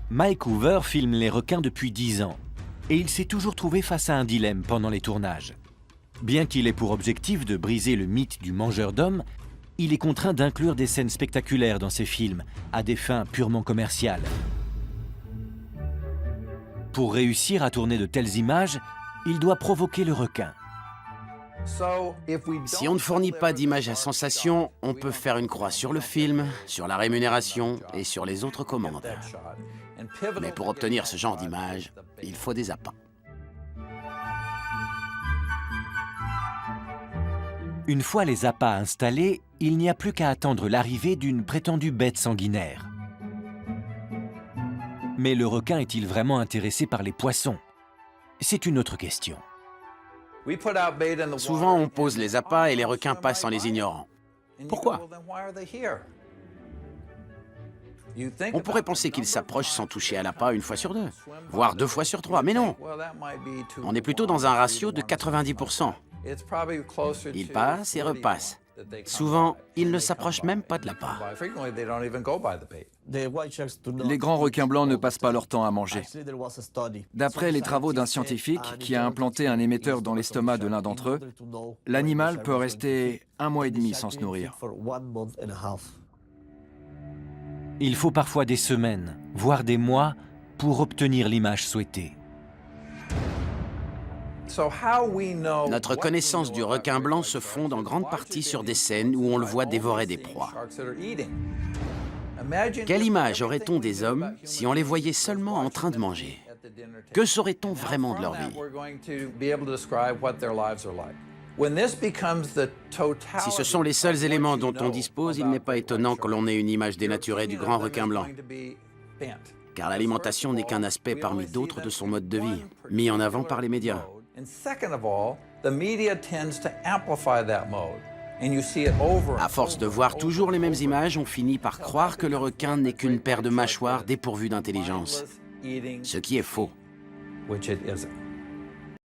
Mike Hoover filme les requins depuis 10 ans et il s'est toujours trouvé face à un dilemme pendant les tournages. Bien qu'il ait pour objectif de briser le mythe du mangeur d'hommes, il est contraint d'inclure des scènes spectaculaires dans ses films à des fins purement commerciales. Pour réussir à tourner de telles images, il doit provoquer le requin. Si on ne fournit pas d'images à sensation, on peut faire une croix sur le film, sur la rémunération et sur les autres commandes. Mais pour obtenir ce genre d'images, il faut des appâts. Une fois les appâts installés, il n'y a plus qu'à attendre l'arrivée d'une prétendue bête sanguinaire. Mais le requin est-il vraiment intéressé par les poissons? C'est une autre question. Souvent, on pose les appâts et les requins passent en les ignorant. Pourquoi? On pourrait penser qu'ils s'approchent sans toucher à l'appât une fois sur deux, voire 2 fois sur 3, mais non. On est plutôt dans un ratio de 90%. Ils passent et repassent. Souvent, ils ne s'approchent même pas de l'appât. Les grands requins blancs ne passent pas leur temps à manger. D'après les travaux d'un scientifique qui a implanté un émetteur dans l'estomac de l'un d'entre eux, l'animal peut rester 1 mois et demi sans se nourrir. Il faut parfois des semaines, voire des mois, pour obtenir l'image souhaitée. Notre connaissance du requin blanc se fonde en grande partie sur des scènes où on le voit dévorer des proies. Quelle image aurait-on des hommes si on les voyait seulement en train de manger? Que saurait-on vraiment de leur vie? Si ce sont les seuls éléments dont on dispose, il n'est pas étonnant que l'on ait une image dénaturée du grand requin blanc. Car l'alimentation n'est qu'un aspect parmi d'autres de son mode de vie, mis en avant par les médias. À force de voir toujours les mêmes images, on finit par croire que le requin n'est qu'une paire de mâchoires dépourvues d'intelligence, ce qui est faux.